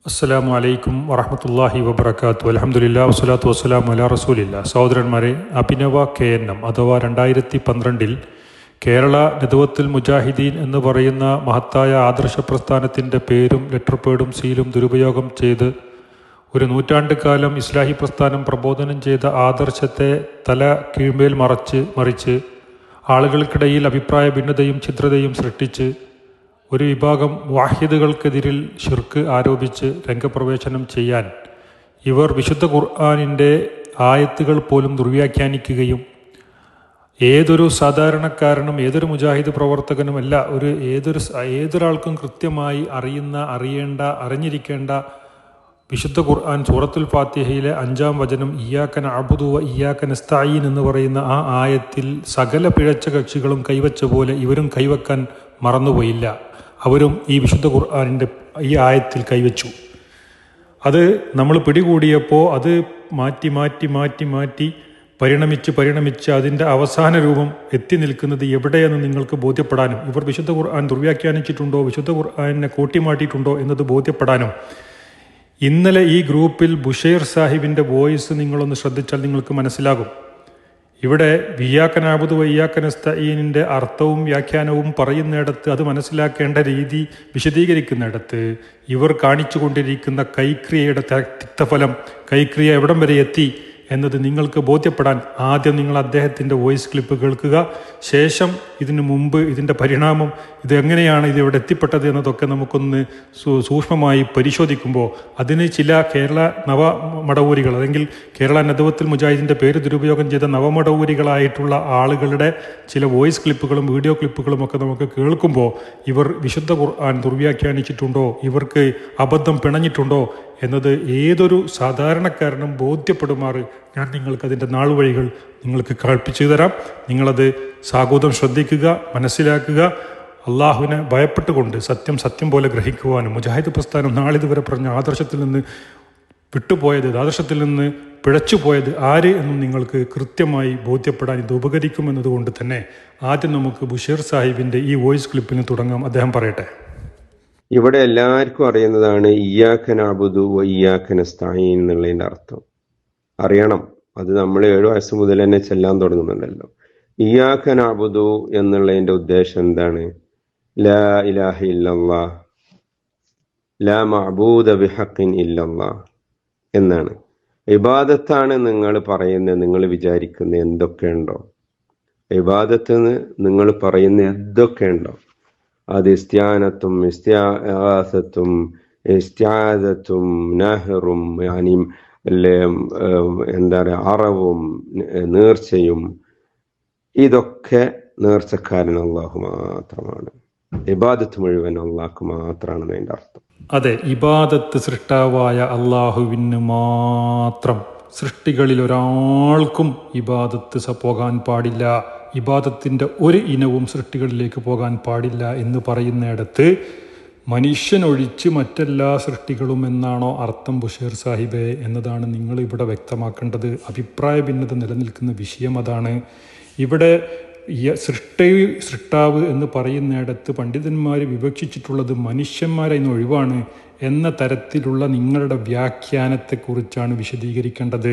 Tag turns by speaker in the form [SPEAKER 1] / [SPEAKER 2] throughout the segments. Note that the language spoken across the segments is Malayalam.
[SPEAKER 1] അസ്സലാമു അലൈക്കും വറഹ്മത്തുള്ളാഹി വബറകാതുഹു. അൽഹംദുലില്ലാഹി വസ്സലാത്തു വസ്സലാമു അലാ റസൂലില്ലാഹ്. സഹോദരന്മാരെ, അഭിനവ KNM അഥവാ 2012 കേരള നദ്വത്തുൽ മുജാഹിദീൻ എന്ന് പറയുന്ന മഹത്തായ ആദർശ പ്രസ്ഥാനത്തിൻ്റെ പേരും ലെറ്റർ പേഡും സീലും ദുരുപയോഗം ചെയ്ത് ഒരു നൂറ്റാണ്ട് കാലം ഇസ്ലാഹി പ്രസ്ഥാനം പ്രബോധനം ചെയ്ത ആദർശത്തെ തല കീഴ്മേൽ മറിച്ച് ആളുകൾക്കിടയിൽ അഭിപ്രായ ഭിന്നതയും ഛിദ്രതയും സൃഷ്ടിച്ച് ഒരു വിഭാഗം വാഹിദുകൾക്കെതിരിൽ ഷിർക്ക് ആരോപിച്ച് രംഗപ്രവേശനം ചെയ്യാൻ ഇവർ വിശുദ്ധ ഖുർആനിൻ്റെ ആയത്തുകൾ പോലും ദുർവ്യാഖ്യാനിക്കുകയും ഏതൊരു സാധാരണക്കാരനും ഏതൊരു മുജാഹിദ് പ്രവർത്തകനുമല്ല ഏതൊരാൾക്കും കൃത്യമായി അറിഞ്ഞിരിക്കേണ്ട വിശുദ്ധ ഖുർആൻ സൂറത്തുൽ ഫാത്തിഹയിലെ 5-ാം വചനം ഇയ്യാക നഅ്ബുദു വ ഇയ്യാക നസ്തഈൻ എന്ന് പറയുന്ന ആ ആയത്തിൽ സകല പിഴച്ച കക്ഷികളും കൈവച്ച പോലെ ഇവരും കൈവക്കാൻ മറന്നുപോയില്ല. അവരും ഈ വിശുദ്ധ ഖുർആനിൻ്റെ ഈ ആയത്തിൽ കൈവച്ചു. അത് നമ്മൾ പിടികൂടിയപ്പോൾ അത് മാറ്റി പരിണമിച്ച് അതിൻ്റെ അവസാന രൂപം എത്തി നിൽക്കുന്നത് എവിടെയെന്ന് നിങ്ങൾക്ക് ബോധ്യപ്പെടാനും ഇവർ വിശുദ്ധ ഖുർആൻ ദുർവ്യാഖ്യാനിച്ചിട്ടുണ്ടോ, വിശുദ്ധ ഖുർആനെ കൂട്ടിമാറ്റിയിട്ടുണ്ടോ എന്നത് ബോധ്യപ്പെടാനും ഇന്നലെ ഈ ഗ്രൂപ്പിൽ ബുഷൈർ സാഹിബിൻ്റെ വോയിസ് നിങ്ങളൊന്ന് ശ്രദ്ധിച്ചാൽ നിങ്ങൾക്ക് മനസ്സിലാകും. ഇവിടെ ഇയ്യാക നഅ്ബുദു വ ഇയ്യാക നസ്തഈനിൻ്റെ അർത്ഥവും വ്യാഖ്യാനവും പറയുന്നിടത്ത്, അത് മനസ്സിലാക്കേണ്ട രീതി വിശദീകരിക്കുന്നിടത്ത് ഇവർ കാണിച്ചു കൊണ്ടിരിക്കുന്ന കൈക്രിയയുടെ തിക്തഫലം, കൈക്രിയ എവിടം വരെ എത്തി എന്നത് നിങ്ങൾക്ക് ബോധ്യപ്പെടാൻ ആദ്യം നിങ്ങൾ അദ്ദേഹത്തിൻ്റെ വോയിസ് ക്ലിപ്പ് കേൾക്കുക. ശേഷം ഇതിനു മുമ്പ് ഇതിൻ്റെ പരിണാമം, ഇതെങ്ങനെയാണ് ഇത് ഇവിടെ എത്തിപ്പെട്ടത് എന്നതൊക്കെ നമുക്കൊന്ന് സൂക്ഷ്മമായി പരിശോധിക്കുമ്പോൾ അതിന് ചില കേരള നവമടവൂരികൾ അല്ലെങ്കിൽ കേരള നദ്വത്തുൽ മുജാഹിദിൻ്റെ പേര് ദുരുപയോഗം ചെയ്ത നവമടവൂരികളായിട്ടുള്ള ആളുകളുടെ ചില വോയിസ് ക്ലിപ്പുകളും വീഡിയോ ക്ലിപ്പുകളും ഒക്കെ നമുക്ക് കേൾക്കുമ്പോൾ ഇവർ വിശുദ്ധ ഖുർആൻ ദുർവ്യാഖ്യാനിച്ചിട്ടുണ്ടോ, ഇവർക്ക് അബദ്ധം പിണഞ്ഞിട്ടുണ്ടോ എന്നത് ഏതൊരു സാധാരണക്കാരനും ബോധ്യപ്പെടുമാറ് ഞാൻ നിങ്ങൾക്കതിൻ്റെ നാൾവഴികൾ നിങ്ങൾക്ക് കൽപ്പിച്ചു തരാം. നിങ്ങളത് സാഗൂതം ശ്രദ്ധിക്കുക, മനസ്സിലാക്കുക. അള്ളാഹുവിനെ ഭയപ്പെട്ടുകൊണ്ട് സത്യം പോലെ ഗ്രഹിക്കുവാനും മുജാഹിദ് പ്രസ്ഥാനം നാളിതുവരെ പറഞ്ഞ ആദർശത്തിൽ നിന്ന് വിട്ടുപോയത്, ആദർശത്തിൽ നിന്ന് പിഴച്ചുപോയത് ആര് എന്നും നിങ്ങൾക്ക് കൃത്യമായി ബോധ്യപ്പെടാൻ ഇത് ഉപകരിക്കുമെന്നതുകൊണ്ട് തന്നെ ആദ്യം നമുക്ക് ബുഷീർ സാഹിബിൻ്റെ ഈ വോയിസ് ക്ലിപ്പിന് തുടങ്ങാം. അദ്ദേഹം പറയട്ടെ.
[SPEAKER 2] ഇവിടെ എല്ലാവർക്കും അറിയുന്നതാണ് ഇയ്യാക നഅ്ബുദു വ ഇയ്യാക നസ്തഈൻ എന്നുള്ളതിൻ്റെ അർത്ഥം അറിയണം. അത് നമ്മൾ 7 വയസ്സ് മുതൽ തന്നെ ചെല്ലാൻ തുടങ്ങുന്നുണ്ടല്ലോ. ഇയ്യാക നഅ്ബുദു എന്നുള്ളതിൻ്റെ ഉദ്ദേശം എന്താണ്? ലാ ഇലാഹ ഇല്ലല്ലാഹ്, ലാ മഅബൂദ ബിഹഖിൻ ഇല്ലല്ലാഹ് എന്നാണ്. ഇബാദത്താണ് നിങ്ങൾ പറയുന്നത്, നിങ്ങൾ വിചാരിക്കുന്ന എന്തൊക്കെയുണ്ടോ, ഇബാദത്ത് നിങ്ങൾ പറയുന്ന എന്തൊക്കെയുണ്ടോ, അത് ഇസ്തിആനത്തും ഇസ്തിആസത്തും ഇസ്തിആദത്തും നഹറും എന്താ പറയുക, അറവും നേർച്ചയും, ഇതൊക്കെ നേർച്ചക്കാരൻ അള്ളാഹു മാത്രമാണ്. ഇബാദത്ത് മുഴുവൻ അള്ളാഹ്ക്ക് മാത്രമാണ് അതിൻ്റെ അർത്ഥം.
[SPEAKER 1] അതെ, ഇബാദത്ത് സൃഷ്ടാവായ അള്ളാഹുവിന് മാത്രം. സൃഷ്ടികളിൽ ഒരാൾക്കും ഇബാദത്ത് പോകാൻ പാടില്ല, ഇബാദത്തിൻ്റെ ഒരു ഇനവും സൃഷ്ടികളിലേക്ക് പോകാൻ പാടില്ല എന്ന് പറയുന്നിടത്ത് മനുഷ്യനൊഴിച്ച് മറ്റെല്ലാ സൃഷ്ടികളും എന്നാണോ അർത്ഥം ബുഷീർ സാഹിബേ എന്നതാണ് നിങ്ങൾ ഇവിടെ വ്യക്തമാക്കേണ്ടത്. അഭിപ്രായ ഭിന്നത നിലനിൽക്കുന്ന വിഷയം അതാണ്. ഇവിടെ സൃഷ്ടാവ് എന്ന് പറയുന്നിടത്ത് പണ്ഡിതന്മാർ വിവക്ഷിച്ചിട്ടുള്ളത് മനുഷ്യന്മാരെ ഇന്ന് ഒഴിവാണ് എന്ന തരത്തിലുള്ള നിങ്ങളുടെ വ്യാഖ്യാനത്തെക്കുറിച്ചാണ് വിശദീകരിക്കേണ്ടത്.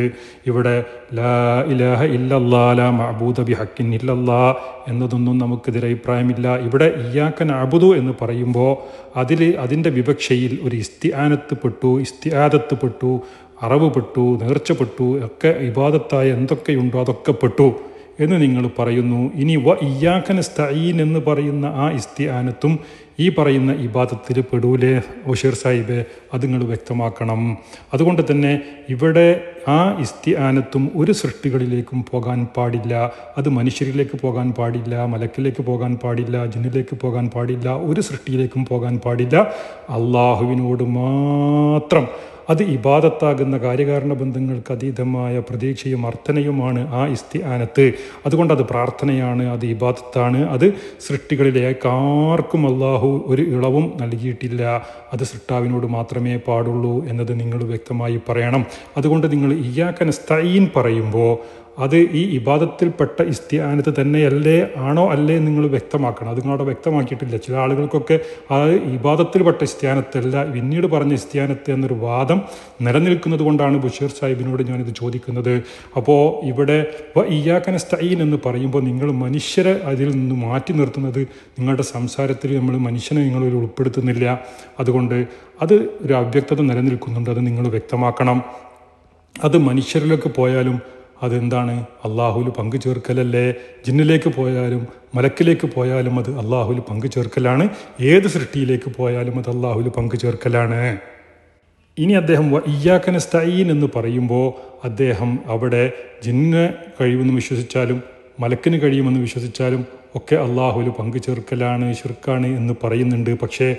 [SPEAKER 1] ഇവിടെ ലാ ഇലാഹ ഇല്ലല്ലാഹ് ലാ മഅബൂദ ബിഹഖിൻ ഇല്ലല്ലാഹ് എന്നതൊന്നും നമുക്കെതിരെ അഭിപ്രായമില്ല. ഇവിടെ ഇയ്യാക നഅ്ബുദു എന്ന് പറയുമ്പോൾ അതിൻ്റെ വിവക്ഷയിൽ ഒരു ഇസ്തിആനത്ത് പെട്ടു, ഇസ്തിആദത്ത് പെട്ടു, അറവ് പെട്ടു, നേർച്ച പെട്ടു, ഒക്കെ ഇബാദത്തായ എന്തൊക്കെയുണ്ടോ അതൊക്കെ പെട്ടു എന്ന് നിങ്ങൾ പറയുന്നു. ഇനി വ ഇയ്യാക നസ്തഈൻ എന്ന് പറയുന്ന ആ ഇസ്തിആനത്തും ഈ പറയുന്ന ഇബാദത്തിൽ പെടൂലേ ബഷീർ സാഹിബെ? അത് നിങ്ങൾ വ്യക്തമാക്കണം. അതുകൊണ്ട് തന്നെ ഇവിടെ ആ ഇസ്തിആനത്തും ഒരു സൃഷ്ടികളിലേക്കും പോകാൻ പാടില്ല. അത് മനുഷ്യരിലേക്ക് പോകാൻ പാടില്ല, മലക്കിലേക്ക് പോകാൻ പാടില്ല, ജിന്നിലേക്ക് പോകാൻ പാടില്ല, ഒരു സൃഷ്ടിയിലേക്കും പോകാൻ പാടില്ല. അള്ളാഹുവിനോട് മാത്രം. അത് ഇബാദത്താകുന്ന കാര്യകാരണ ബന്ധങ്ങൾക്ക് അതീതമായ പ്രതീക്ഷയും അർത്ഥനയുമാണ് ആ ഇസ്തിആനത്ത്. അതുകൊണ്ട് അത് പ്രാർത്ഥനയാണ്, അത് ഇബാദത്താണ്. അത് സൃഷ്ടികളിലേക്ക് ആർക്കും അള്ളാഹു ഒരു ഇളവും നൽകിയിട്ടില്ല. അത് സൃഷ്ടാവിനോട് മാത്രമേ പാടുള്ളൂ എന്നത് നിങ്ങൾ വ്യക്തമായി പറയണം. അതുകൊണ്ട് നിങ്ങൾ ഇയ്യാക നസ്തഈൻ പറയുമ്പോൾ അത് ഈ ഇബാദത്തിൽപ്പെട്ട ഇസ്തിആനത്ത് തന്നെയല്ലേ ആണോ അല്ലേ നിങ്ങൾ വ്യക്തമാക്കണം. അത് നിങ്ങളവിടെ വ്യക്തമാക്കിയിട്ടില്ല. ചില ആളുകൾക്കൊക്കെ അത് ഇബാദത്തിൽപ്പെട്ട ഇസ്തിആനത്തല്ല പിന്നീട് പറഞ്ഞ ഇസ്തിആനത്ത് എന്നൊരു വാദം നിലനിൽക്കുന്നത് കൊണ്ടാണ് ബഷീർ സാഹിബിനോട് ഞാനിത് ചോദിക്കുന്നത്. അപ്പോൾ ഇവിടെ ഇയ്യാക നസ്തഈൻ എന്ന് പറയുമ്പോൾ നിങ്ങൾ മനുഷ്യരെ അതിൽ നിന്ന് മാറ്റി നിർത്തുന്നത് നിങ്ങളുടെ സംസാരത്തിൽ നമ്മൾ മനുഷ്യനെ നിങ്ങൾ ഉൾപ്പെടുത്തുന്നില്ല. അതുകൊണ്ട് അത് ഒരു അവ്യക്തത നിലനിൽക്കുന്നുണ്ട്, അത് നിങ്ങൾ വ്യക്തമാക്കണം. അത് മനുഷ്യരിലേക്ക് പോയാലും അതെന്താണ്? അള്ളാഹുവിൽ പങ്കു ചേർക്കലല്ലേ. ജിന്നിലേക്ക് പോയാലും മലക്കിലേക്ക് പോയാലും അത് അള്ളാഹുവിൽ പങ്കു ചേർക്കലാണ്. ഏത് സൃഷ്ടിയിലേക്ക് പോയാലും അത് അള്ളാഹുവിൽ പങ്കു ചേർക്കലാണ്. ഇനി അദ്ദേഹം ഇയ്യാക നസ്തഈൻ എന്ന് പറയുമ്പോൾ അദ്ദേഹം അവിടെ ജിന്നിന് കഴിയുമെന്ന് വിശ്വസിച്ചാലും മലക്കിന് കഴിയുമെന്ന് വിശ്വസിച്ചാലും ഒക്കെ അള്ളാഹുവിൽ പങ്കു ചേർക്കലാണ്, ശിർക്കാണ് എന്ന് പറയുന്നുണ്ട്. പക്ഷേ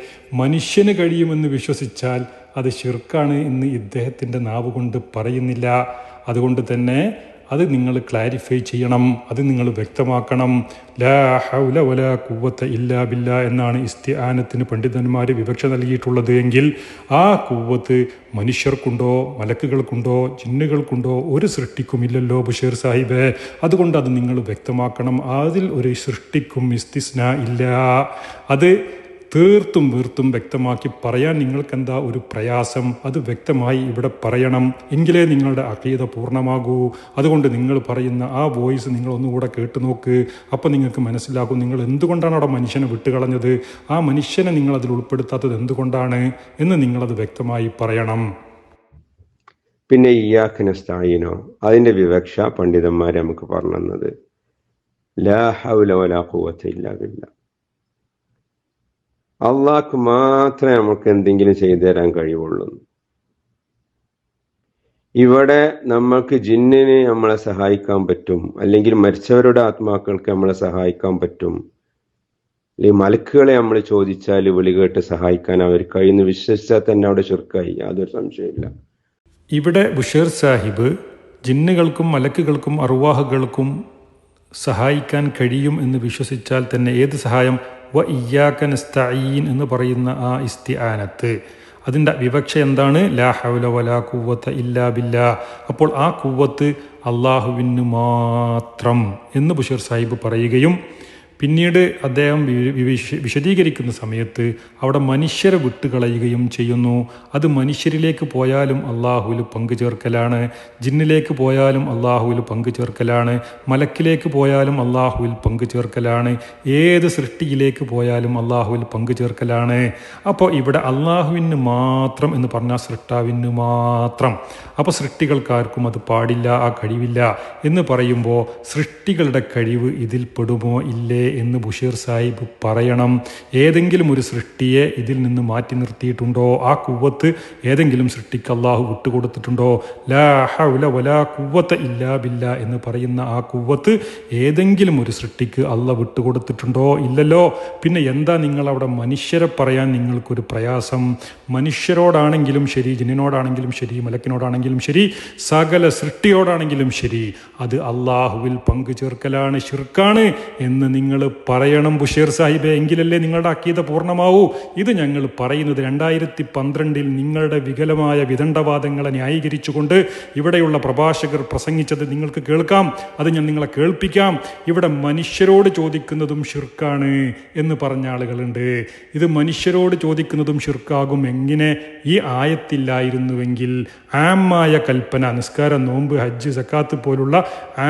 [SPEAKER 1] മനുഷ്യന് കഴിയുമെന്ന് വിശ്വസിച്ചാൽ അത് ശിർക്കാണ് എന്ന് ഇദ്ദേഹത്തിൻ്റെ നാവ് കൊണ്ട് പറയുന്നില്ല. അതുകൊണ്ട് തന്നെ അത് നിങ്ങൾ ക്ലാരിഫൈ ചെയ്യണം, അത് നിങ്ങൾ വ്യക്തമാക്കണം. ലാ ഹൗല വലാ ഖുവത ഇല്ലാ ബില്ലാ എന്നാണ് ഇസ്തിആനത്തിന് പണ്ഡിതന്മാർ വിവക്ഷ നൽകിയിട്ടുള്ളത് എങ്കിൽ ആ ഖുവത്ത് മനുഷ്യർക്കുണ്ടോ മലക്കുകൾക്കുണ്ടോ ജിന്നുകൾക്കുണ്ടോ ഒരു സൃഷ്ടിക്കുമില്ലല്ലോ ബഷീർ സാഹിബേ. അതുകൊണ്ട് അത് നിങ്ങൾ വ്യക്തമാക്കണം. അതിൽ ഒരു സൃഷ്ടിക്കും ഇസ്തിസ്നാ ഇല്ല. അത് തീർത്തും വീർത്തും വ്യക്തമാക്കി പറയാൻ നിങ്ങൾക്കെന്താ ഒരു പ്രയാസം? അത് വ്യക്തമായി ഇവിടെ പറയണം, എങ്കിലേ നിങ്ങളുടെ അഖീദ പൂർണ്ണമാകൂ. അതുകൊണ്ട് നിങ്ങൾ പറയുന്ന ആ വോയിസ് നിങ്ങൾ ഒന്നുകൂടെ കേട്ടു നോക്ക്. അപ്പോൾ നിങ്ങൾക്ക് മനസ്സിലാകും നിങ്ങൾ എന്തുകൊണ്ടാണ് അവിടെ മനുഷ്യനെ വിട്ടുകളഞ്ഞത്, ആ മനുഷ്യനെ നിങ്ങൾ അതിൽ ഉൾപ്പെടുത്താത്തത് എന്തുകൊണ്ടാണ് എന്ന് നിങ്ങളത് വ്യക്തമായി പറയണം.
[SPEAKER 2] പിന്നെ ഇയ്യാക നസ്തഈനോ അതിൻ്റെ വിവക്ഷ പണ്ഡിതന്മാരെ നമുക്ക് പറഞ്ഞു തന്നത് ലാ ഹൗല വലാ ഖുവത ഇല്ലാ ബില്ലാ. അള്ളാഹ്ക്ക് മാത്രമേ നമുക്ക് എന്തെങ്കിലും ചെയ്തു തരാൻ കഴിയുള്ളൂ. ഇവിടെ നമ്മൾക്ക് ജിന്നിന് നമ്മളെ സഹായിക്കാൻ പറ്റും, അല്ലെങ്കിൽ മരിച്ചവരുടെ ആത്മാക്കൾക്ക് നമ്മളെ സഹായിക്കാൻ പറ്റും, അല്ലെങ്കിൽ മലക്കുകളെ നമ്മൾ ചോദിച്ചാൽ വിളി കേട്ട് സഹായിക്കാൻ അവർ കഴിയുന്നു വിശ്വസിച്ചാൽ തന്നെ അവിടെ ശിർക്കായി, യാതൊരു സംശയമില്ല.
[SPEAKER 1] ഇവിടെ ബഷീർ സാഹിബ് ജിന്നുകൾക്കും മലക്കുകൾക്കും അർവാഹുകൾക്കും സഹായിക്കാൻ കഴിയും എന്ന് വിശ്വസിച്ചാൽ തന്നെ ഏത് സഹായം? ഇയ്യാക നസ്തഈൻ എന്ന് പറയുന്ന ആ ഇസ്തിആനത്ത് അതിൻ്റെ വിവക്ഷ എന്താണ്? ലാ ഹൗല വലാ ഖുവത ഇല്ലാ ബില്ലാ. അപ്പോൾ ആ ഖുവത്ത് അള്ളാഹുവിന് മാത്രം എന്ന് ബഷീർ സാഹിബ് പറയുകയും പിന്നീട് അദ്ദേഹം വിശദീകരിക്കുന്ന സമയത്ത് അവിടെ മനുഷ്യരെ വിട്ടുകളയുകയും ചെയ്യുന്നു. അത് മനുഷ്യരിലേക്ക് പോയാലും അള്ളാഹുവിൽ പങ്കു ചേർക്കലാണ്, ജിന്നിലേക്ക് പോയാലും അള്ളാഹുവിൽ പങ്കു ചേർക്കലാണ്, മലക്കിലേക്ക് പോയാലും അള്ളാഹുവിൽ പങ്കു ചേർക്കലാണ്, ഏത് സൃഷ്ടിയിലേക്ക് പോയാലും അള്ളാഹുവിൽ പങ്കു ചേർക്കലാണ്. അപ്പോൾ ഇവിടെ അള്ളാഹുവിന് മാത്രം എന്ന് പറഞ്ഞാൽ സൃഷ്ടാവിന് മാത്രം. അപ്പോൾ സൃഷ്ടികൾക്കാർക്കും അത് പാടില്ല, ആ കഴിവില്ല എന്ന് പറയുമ്പോൾ സൃഷ്ടികളുടെ കഴിവ് ഇതിൽ പെടുമോ ഇല്ലേ എന്ന് ബഷീർ സാഹിബ് പറയണം. ഏതെങ്കിലും ഒരു സൃഷ്ടിയെ ഇതിൽ നിന്ന് മാറ്റി നിർത്തിയിട്ടുണ്ടോ? ആ ഖുവത്ത് ഏതെങ്കിലും സൃഷ്ടിക്ക് അള്ളാഹു വിട്ടുകൊടുത്തിട്ടുണ്ടോ? ലാ ഹൗല വലാ ഖുവത ഇല്ലാ ബില്ലാ എന്ന് പറയുന്ന ആ ഖുവത്ത് ഏതെങ്കിലും ഒരു സൃഷ്ടിക്ക് അള്ളാഹ് വിട്ടുകൊടുത്തിട്ടുണ്ടോ? ഇല്ലല്ലോ. പിന്നെ എന്താ നിങ്ങൾ അവിടെ മനുഷ്യരെ പറയാൻ നിങ്ങൾക്കൊരു പ്രയാസം? മനുഷ്യരോടാണെങ്കിലും ശരി, ജിന്നിനോടാണെങ്കിലും ശരി, മലക്കിനോടാണെങ്കിലും ശരി, സകല സൃഷ്ടിയോടാണെങ്കിലും ശരി, അത് അള്ളാഹുവിൽ പങ്കു ചേർക്കലാണ്, ശിർക്കാണ് എന്ന് നിങ്ങൾ പറയണം ബഷീർ സാഹിബെ. എങ്കിലല്ലേ നിങ്ങളുടെ അഖീദ പൂർണ്ണമാവൂ. ഇത് ഞങ്ങൾ പറയുന്നത് 2012 നിങ്ങളുടെ വികലമായ വിദണ്ഡവാദങ്ങളെ ന്യായീകരിച്ചുകൊണ്ട് ഇവിടെയുള്ള പ്രഭാഷകർ പ്രസംഗിച്ചത് നിങ്ങൾക്ക് കേൾക്കാം. അത് ഞാൻ നിങ്ങളെ കേൾപ്പിക്കാം. ഇവിടെ മനുഷ്യരോട് ചോദിക്കുന്നതും ശിർക്കാണ് എന്ന് പറഞ്ഞ ആളുകളുണ്ട്. ഇത് മനുഷ്യരോട് ചോദിക്കുന്നതും ശിർക്കാകും എങ്ങനെ? ഈ ആയത്തില്ലായിരുന്നുവെങ്കിൽ ആമായ കൽപ്പന, നിസ്കാരം, നോമ്പ്, ഹജ്ജ്, സക്കാത്ത് പോലുള്ള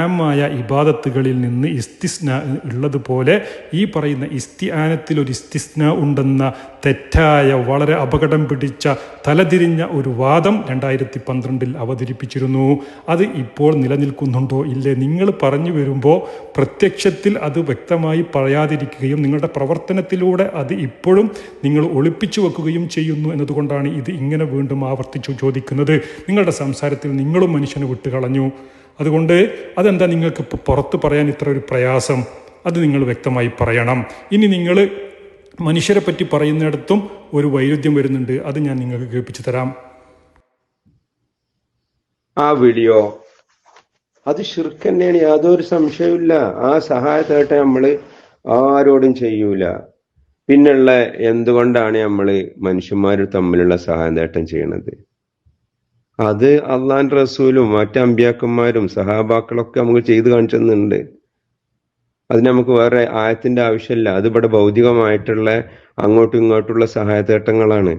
[SPEAKER 1] ആമായ ഇബാദത്തുകളിൽ നിന്ന് ഇസ്തിസ്ന ഉള്ളതുപോലെ ഈ പറയുന്ന ഇസ്തിആനത്തിൽ ഒരു ഇസ്തിസ്ന ഉണ്ടെന്ന തെറ്റായ വളരെ അപകടം പിടിച്ച തലതിരിഞ്ഞ ഒരു വാദം 2012 അവതരിപ്പിച്ചിരുന്നു. അത് ഇപ്പോൾ നിലനിൽക്കുന്നുണ്ടോ ഇല്ലേ? നിങ്ങൾ പറഞ്ഞു വരുമ്പോൾ പ്രത്യക്ഷത്തിൽ അത് വ്യക്തമായി പറയാതിരിക്കുകയും നിങ്ങളുടെ പ്രവർത്തനത്തിലൂടെ അത് ഇപ്പോഴും നിങ്ങൾ ഒളിപ്പിച്ചു വെക്കുകയും ചെയ്യുന്നു എന്നതുകൊണ്ടാണ് ഇത് ഇങ്ങനെ വീണ്ടും ആവർത്തിച്ചു ചോദിക്കുന്നത്. നിങ്ങളുടെ സംസാരത്തിൽ നിങ്ങളും മനുഷ്യനെ വിട്ടുകളഞ്ഞു. അതുകൊണ്ട് അതെന്താ നിങ്ങൾക്ക് പുറത്ത് പറയാൻ ഇത്ര ഒരു പ്രയാസം? അത് നിങ്ങൾ വ്യക്തമായി പറയണം. ഇനി നിങ്ങൾ മനുഷ്യരെ പറ്റി പറയുന്നിടത്തും ഒരു വൈരുദ്ധ്യം വരുന്നുണ്ട്. അത് ഞാൻ നിങ്ങൾക്ക് കേൾപ്പിച്ചു തരാം.
[SPEAKER 2] ആ വീഡിയോ അത് ശിർക്ക് തന്നെയാണ്, യാതൊരു സംശയവുമില്ല. ആ സഹായത്തായിട്ട് നമ്മൾ ആരോടും ചെയ്യൂല. പിന്നുള്ള എന്തുകൊണ്ടാണ് നമ്മൾ മനുഷ്യന്മാർ തമ്മിലുള്ള സഹായം നേട്ടം ചെയ്യണത്? അത് അള്ളാന്റെ റസൂലും മറ്റ് അമ്പിയാക്കന്മാരും സഹാബാക്കളൊക്കെ നമുക്ക് ചെയ്തു കാണിച്ചെന്നുണ്ട്. അതിന് നമുക്ക് വേറെ ആയത്തിന്റെ ആവശ്യമില്ല. അത് ഇവിടെ ഭൗതികമായിട്ടുള്ള അങ്ങോട്ടും ഇങ്ങോട്ടുള്ള സഹായതേട്ടങ്ങളാണ്.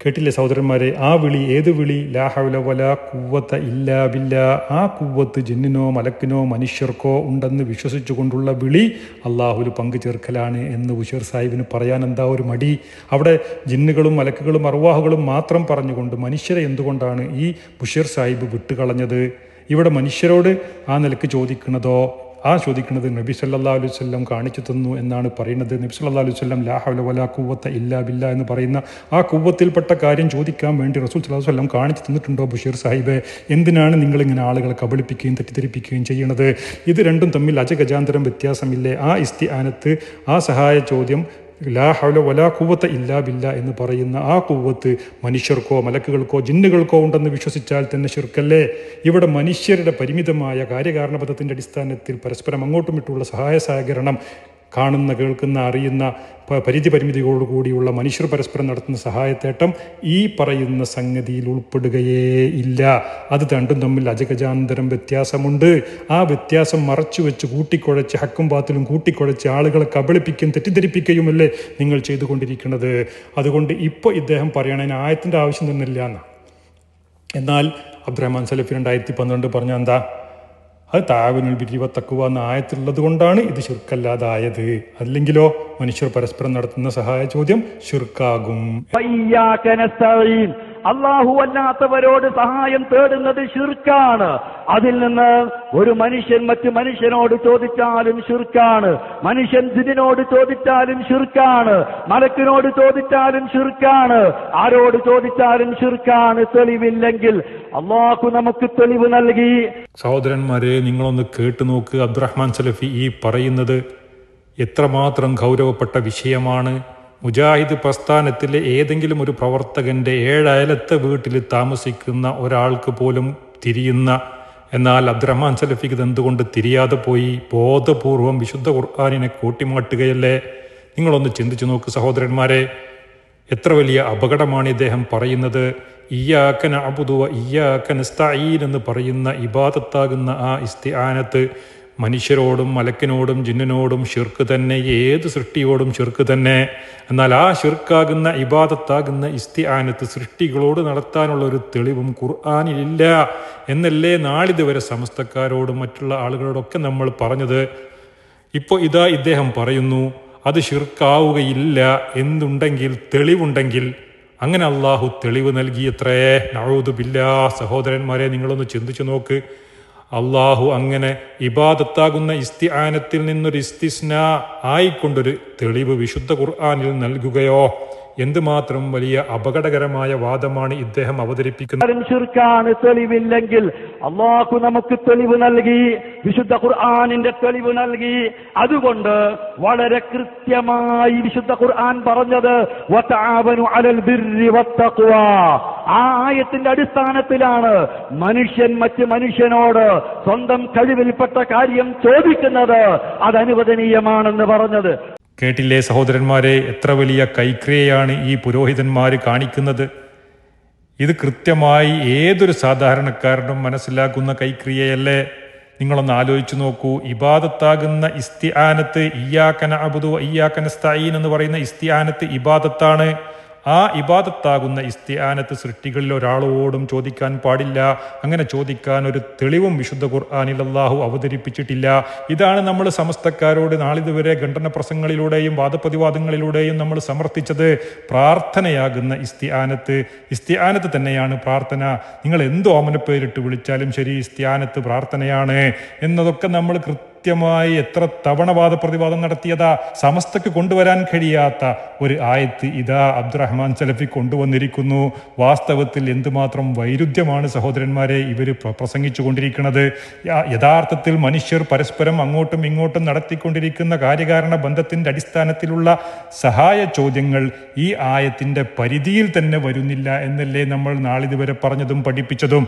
[SPEAKER 1] കേട്ടില്ലേ സഹോദരന്മാരെ, ആ വിളി ഏത് വിളി? ലാ ഹൗല വലാ ഖുവ്വത ഇല്ലാ ബില്ലാ. ആ ഖുവ്വത്ത് ജിന്നിനോ മലക്കിനോ മനുഷ്യർക്കോ ഉണ്ടെന്ന് വിശ്വസിച്ചുകൊണ്ടുള്ള വിളി അള്ളാഹുൽ പങ്കു ചേർക്കലാണ് എന്ന് ബുഷീർ സാഹിബിന് പറയാൻ എന്താ ഒരു മടി? അവിടെ ജിന്നുകളും മലക്കുകളും അർവാഹുകളും മാത്രം പറഞ്ഞുകൊണ്ട് മനുഷ്യരെ എന്തുകൊണ്ടാണ് ഈ ബുഷീർ സാഹിബ് വിട്ടുകളഞ്ഞത്? ഇവിടെ മനുഷ്യരോട് ആ നിലക്ക് ചോദിക്കുന്നത് നബി സല്ലല്ലാഹു അലൈഹി വസല്ലം കാണിച്ചു തന്നു എന്നാണ് പറയുന്നത്. നബി സല്ലല്ലാഹു അലൈഹി വസല്ലം ലാ ഹൗല വലാ ഖുവ്വത ഇല്ലാ ബില്ലാ എന്ന് പറയുന്ന ആ ഖുവ്വത്തിൽപ്പെട്ട കാര്യം ചോദിക്കാൻ വേണ്ടി റസൂൽ സല്ലല്ലാഹു അലൈഹി വസല്ലം കാണിച്ചു തന്നിട്ടുണ്ടോ ബഷീർ സാഹിബ്? എന്തിനാണ് നിങ്ങളിങ്ങനെ ആളുകളെ കബളിപ്പിക്കുകയും തെറ്റിദ്ധരിപ്പിക്കുകയും ചെയ്യുന്നത്? ഇത് രണ്ടും തമ്മിൽ അജഗജാന്തരം വ്യത്യാസമില്ലേ? ആ ഇസ്തിആനത്ത്, ആ സഹായ ചോദ്യം ലാ ഹൗല വലാ ഖുവ്വത ഇല്ലാ ബില്ലാ എന്ന് പറയുന്ന ആ ഖുവ്വത്ത് മനുഷ്യർക്കോ മലക്കുകൾക്കോ ജിന്നുകൾക്കോ ഉണ്ടെന്ന് വിശ്വസിച്ചാൽ തന്നെ ശിർക്കല്ലേ? ഇവിടെ മനുഷ്യരുടെ പരിമിതമായ കാര്യകാരണപദത്തിൻ്റെ അടിസ്ഥാനത്തിൽ പരസ്പരം അങ്ങോട്ടും ഇട്ടുള്ള സഹായ സഹകരണം, കാണുന്ന കേൾക്കുന്ന അറിയുന്ന പരിമിതിയോടുകൂടിയുള്ള മനുഷ്യർ പരസ്പരം നടത്തുന്ന സഹായത്തേട്ടം ഈ പറയുന്ന സംഗതിയിൽ ഉൾപ്പെടുകയേ ഇല്ല. അത് രണ്ടും തമ്മിൽ അജഗജാന്തരം വ്യത്യാസമുണ്ട്. ആ വ്യത്യാസം മറച്ചു വെച്ച് കൂട്ടിക്കുഴച്ച് ഹക്കും ബാത്തിലും കൂട്ടിക്കുഴച്ച് ആളുകളെ കബളിപ്പിക്കുകയും തെറ്റിദ്ധരിപ്പിക്കുകയുമല്ലേ നിങ്ങൾ ചെയ്തുകൊണ്ടിരിക്കുന്നത്. അതുകൊണ്ട് ഇപ്പോൾ ഇദ്ദേഹം പറയണ ആയത്തിൻ്റെ ആവശ്യം തന്നില്ല എന്നാണ്. എന്നാൽ അബ്ദുറഹ്മാൻ സലഫി 2012 പറഞ്ഞ എന്താ? അത് താവനുൽ ബിർരി വത്തഖ്വ എന്ന ആയത്തുള്ളത് കൊണ്ടാണ് ഇത് ശിർക്കല്ലാതായത്. അല്ലെങ്കിലോ മനുഷ്യർ പരസ്പരം നടത്തുന്ന സഹായ ചോദ്യം ശിർക്കാകും.
[SPEAKER 3] അല്ലാഹു അല്ലാത്തവരോട് സഹായം തേടുന്നത് ശിർക്കാണ്. അതിൽ നിന്ന് ഒരു മനുഷ്യൻ മറ്റു മനുഷ്യനോട് ചോദിച്ചാലും ശിർക്കാണ്, മനുഷ്യൻ ജിന്നിനോട് ചോദിച്ചാലും ശിർക്കാണ്, മലക്കിനോട് ചോദിച്ചാലും ശിർക്കാണ്, ആരോട് ചോദിച്ചാലും ശിർക്കാണ്. തെളിവില്ലെങ്കിൽ അല്ലാഹു നമുക്ക് തെളിവ് നൽകി.
[SPEAKER 1] സഹോദരന്മാരെ, നിങ്ങളൊന്ന് കേട്ടു നോക്ക്. അബ്ദുറഹ്മാൻ സലഫി ഈ പറയുന്നത് എത്രമാത്രം ഗൗരവപ്പെട്ട വിഷയമാണ്. മുജാഹിദ് പ്രസ്ഥാനത്തിലെ ഏതെങ്കിലും ഒരു പ്രവർത്തകൻ്റെ 7 അയലത്തെ വീട്ടിൽ താമസിക്കുന്ന ഒരാൾക്ക് പോലും തിരിയുന്ന, എന്നാൽ അബ്ദുറഹ്മാൻ സലഫിക്ക് എന്തുകൊണ്ട് തിരിയാതെ പോയി? ബോധപൂർവം വിശുദ്ധ ഖുർആനിനെ കൂട്ടിമാട്ടുകയല്ലേ? നിങ്ങളൊന്ന് ചിന്തിച്ചു നോക്ക് സഹോദരന്മാരെ, എത്ര വലിയ അപകടമാണ് ഇദ്ദേഹം പറയുന്നത്. ഇയ്യാക നഅ്ബുദു വ ഇയ്യാക നസ്തഈൻ എന്ന് പറയുന്ന ഇബാദത്താകുന്ന ആ ഇസ്തിആനത്ത് മനുഷ്യരോടും മലക്കിനോടും ജിന്നിനോടും ശിർക്ക് തന്നെ, ഏത് സൃഷ്ടിയോടും ശിർക്ക് തന്നെ. എന്നാൽ ആ ശിർക്കാകുന്ന ഇബാദത്താകുന്ന ഇസ്തിആനത്ത് സൃഷ്ടികളോട് നടത്താനുള്ള ഒരു തെളിവും ഖുർആനിലില്ല എന്നല്ലേ നാളിതുവരെ സമസ്തക്കാരോടും മറ്റുള്ള ആളുകളോടൊക്കെ നമ്മൾ പറഞ്ഞത്. ഇപ്പോൾ ഇതാ ഇദ്ദേഹം പറയുന്നു അത് ശിർക്കാവുകയില്ല എന്നുണ്ടെങ്കിൽ, തെളിവുണ്ടെങ്കിൽ. അങ്ങനെ അള്ളാഹു തെളിവ് നൽകിയത്രേ. നഊദു ബില്ലാഹ്. സഹോദരന്മാരെ, നിങ്ങളൊന്ന് ചിന്തിച്ചു നോക്ക്. അള്ളാഹു അങ്ങനെ ഇബാദത്താകുന്ന ഇസ്തിആനത്തിൽ നിന്നൊരു ഇസ്തിസ്നാ ആയിക്കൊണ്ടൊരു തെളിവ് വിശുദ്ധ ഖുർആനിൽ നൽകുകയോ? എന്തുമാത്രം വലിയ അപകടകരമായ വാദമാണ് ഇദ്ദേഹം അവതരിപ്പിക്കുന്നത്.
[SPEAKER 3] ശിർക്കാണ്. തെളിവില്ലെങ്കിൽ അല്ലാഹു നമുക്ക് തെളിവ് നൽകി, വിശുദ്ധ ഖുർആനിന്റെ തെളിവ് നൽകി. അതുകൊണ്ട് വളരെ കൃത്യമായി വിശുദ്ധ ഖുർആൻ പറഞ്ഞത് വതആവനു അലൽ ബിർരി വത്തഖ്വ. ആ ആയത്തിന്റെ അടിസ്ഥാനത്തിലാണ് മനുഷ്യൻ മറ്റ് മനുഷ്യനോട് സ്വന്തം കഴിവിൽപ്പെട്ട കാര്യം ചോദിക്കുന്നത് അത് അനുവദനീയമാണെന്ന് പറഞ്ഞത്.
[SPEAKER 1] കേട്ടില്ലേ സഹോദരന്മാരെ, എത്ര വലിയ കൈക്രിയയാണ് ഈ പുരോഹിതന്മാർ കാണിക്കുന്നത്. ഇത് കൃത്യമായി ഏതൊരു സാധാരണക്കാരനും മനസ്സിലാക്കുന്ന കൈക്രിയയല്ലേ? നിങ്ങളൊന്ന് ആലോചിച്ചു നോക്കൂ. ഇബാദത്താകുന്ന ഇസ്തിആനത്ത് ഇയ്യാക നഅ്ബുദു വ ഇയ്യാക നസ്തഈൻ എന്ന് പറയുന്ന ഇസ്തിആനത്ത് ഇബാദത്താണ്. ആ ഇബാദത്താകുന്ന ഇസ്തിആനത്ത് സൃഷ്ടികളിൽ ഒരാളോടും ചോദിക്കാൻ പാടില്ല. അങ്ങനെ ചോദിക്കാൻ ഒരു തെളിവും വിശുദ്ധ ഖുർആനിൽ അല്ലാഹു അവതരിപ്പിച്ചിട്ടില്ല. ഇതാണ് നമ്മൾ സമസ്തക്കാരോട് നാളിതുവരെ ഖണ്ഡന പ്രസംഗങ്ങളിലൂടെയും വാദപ്രതിവാദങ്ങളിലൂടെയും നമ്മൾ സമർത്ഥിച്ചത്. പ്രാർത്ഥനയാകുന്ന ഇസ്തിആനത്ത് തന്നെയാണ് പ്രാർത്ഥന. നിങ്ങൾ എന്ത് ഓമനപ്പേരിട്ട് വിളിച്ചാലും ശരി, ഇസ്തിആനത്ത് പ്രാർത്ഥനയാണ് എന്നതൊക്കെ നമ്മൾ കൃത്യമായി എത്ര തവണ വാദപ്രതിവാദം നടത്തിയതാ. സമസ്തക്ക് കൊണ്ടുവരാൻ കഴിയാത്ത ഒരു ആയത്ത് ഇതാ അബ്ദുറഹ്മാൻ സലഫി കൊണ്ടുവന്നിരിക്കുന്നു. വാസ്തവത്തിൽ എന്തുമാത്രം വൈരുദ്ധ്യമാണ് സഹോദരന്മാരെ ഇവർ പ്രസംഗിച്ചു കൊണ്ടിരിക്കുന്നത്. യഥാർത്ഥത്തിൽ മനുഷ്യർ പരസ്പരം അങ്ങോട്ടും ഇങ്ങോട്ടും നടത്തിക്കൊണ്ടിരിക്കുന്ന കാര്യകാരണ ബന്ധത്തിൻ്റെ അടിസ്ഥാനത്തിലുള്ള സഹായ ചോദ്യങ്ങൾ ഈ ആയത്തിൻ്റെ പരിധിയിൽ തന്നെ വരുന്നില്ല എന്നല്ലേ നമ്മൾ നാളിതുവരെ പറഞ്ഞതും പഠിപ്പിച്ചതും.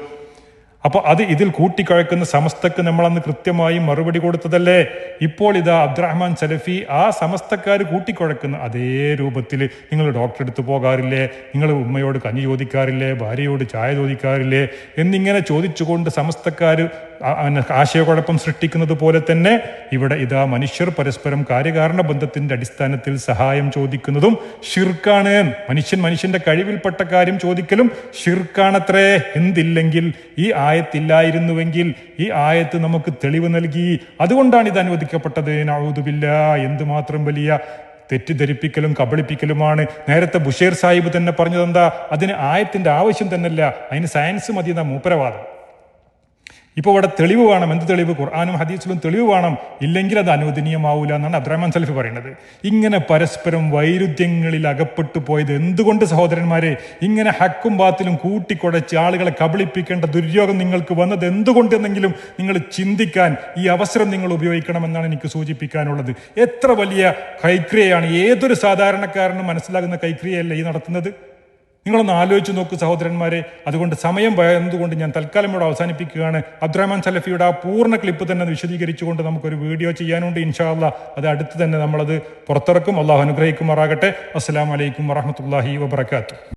[SPEAKER 1] അപ്പോൾ അത് ഇതിൽ കൂട്ടിക്കഴക്കുന്ന സമസ്തക്ക് നമ്മളന്ന് കൃത്യമായി മറുപടി കൊടുത്തതല്ലേ? ഇപ്പോൾ ഇതാ അബ്ദുറഹ്മാൻ സലഫി ആ സമസ്തക്കാർ കൂട്ടിക്കുഴക്കുന്ന അതേ രൂപത്തിൽ നിങ്ങൾ ഡോക്ടറെ അടുത്ത് പോകാറില്ലേ, നിങ്ങൾ ഉമ്മയോട് കഞ്ഞി ചോദിക്കാറില്ലേ, ഭാര്യയോട് ചായ ചോദിക്കാറില്ലേ എന്നിങ്ങനെ ചോദിച്ചുകൊണ്ട് സമസ്തക്കാർ ആശയക്കുഴപ്പം സൃഷ്ടിക്കുന്നത് പോലെ തന്നെ ഇവിടെ ഇതാ മനുഷ്യർ പരസ്പരം കാര്യകാരണ ബന്ധത്തിന്റെ അടിസ്ഥാനത്തിൽ സഹായം ചോദിക്കുന്നതും ഷിർക്കാണ്. മനുഷ്യന്റെ കഴിവിൽപ്പെട്ട കാര്യം ചോദിക്കലും ഷിർക്കാണത്രേ. എന്തില്ലെങ്കിൽ ഈ ആയത്തില്ലായിരുന്നുവെങ്കിൽ ഈ ആയത്ത് നമുക്ക് തെളിവ് നൽകി. അതുകൊണ്ടാണ് ഇത് അനുവദിക്കപ്പെട്ടത്. നഊദു ബില്ലാഹ്. എന്തുമാത്രം വലിയ തെറ്റിദ്ധരിപ്പിക്കലും കബളിപ്പിക്കലുമാണ്. നേരത്തെ ബുഷേർ സാഹിബ് തന്നെ പറഞ്ഞത് എന്താ? അതിന് ആയത്തിന്റെ ആവശ്യം തന്നെയല്ല, അതിന് സയൻസ് മതി എന്നാ മൂപ്പരവാദം. ഇപ്പോൾ ഇവിടെ തെളിവ് വേണം. എന്ത് തെളിവ്? ഖുർആനും ഹദീസിലും തെളിവ് വേണം. ഇല്ലെങ്കിൽ അത് അനുവദനീയമാവൂല എന്നാണ് അബ്ദുറഹ്മാൻ സലഫി പറയുന്നത്. ഇങ്ങനെ പരസ്പരം വൈരുദ്ധ്യങ്ങളിൽ അകപ്പെട്ടു പോയത് എന്തുകൊണ്ട് സഹോദരന്മാരെ? ഇങ്ങനെ ഹക്കും ബാത്തിലും കൂട്ടിക്കുഴച്ച് ആളുകളെ കബളിപ്പിക്കേണ്ട ദുര്യോഗം നിങ്ങൾക്ക് വന്നത് എന്തുകൊണ്ടെന്നെങ്കിലും നിങ്ങൾ ചിന്തിക്കാൻ ഈ അവസരം നിങ്ങൾ ഉപയോഗിക്കണമെന്നാണ് എനിക്ക് സൂചിപ്പിക്കാനുള്ളത്. എത്ര വലിയ കൈക്രിയയാണ്, ഏതൊരു സാധാരണക്കാരനും മനസ്സിലാകുന്ന കൈക്രിയയല്ല ഈ നടത്തുന്നത്. നിങ്ങളൊന്ന് ആലോചിച്ച് നോക്കൂ സഹോദരന്മാരെ. അതുകൊണ്ട് സമയം ഭയന്നുകൊണ്ട് ഞാൻ തൽക്കാലം ഇവിടെ അവസാനിപ്പിക്കുകയാണ്. അബ്ദുറഹ്മാൻ സലഫിയുടെ ആ പൂർണ്ണ ക്ലിപ്പ് തന്നെ വിശദീകരിച്ചുകൊണ്ട് നമുക്കൊരു വീഡിയോ ചെയ്യാനുണ്ട്. ഇൻഷാ അല്ലാഹ് അത് അടുത്ത് തന്നെ നമ്മളത് പുറത്തിറക്കും. അള്ളാഹു അനുഗ്രഹിക്കുമാറാകട്ടെ. അസ്സലാമു അലൈക്കും വറഹ്മത്തുള്ളാഹി വബറകാതുഹു.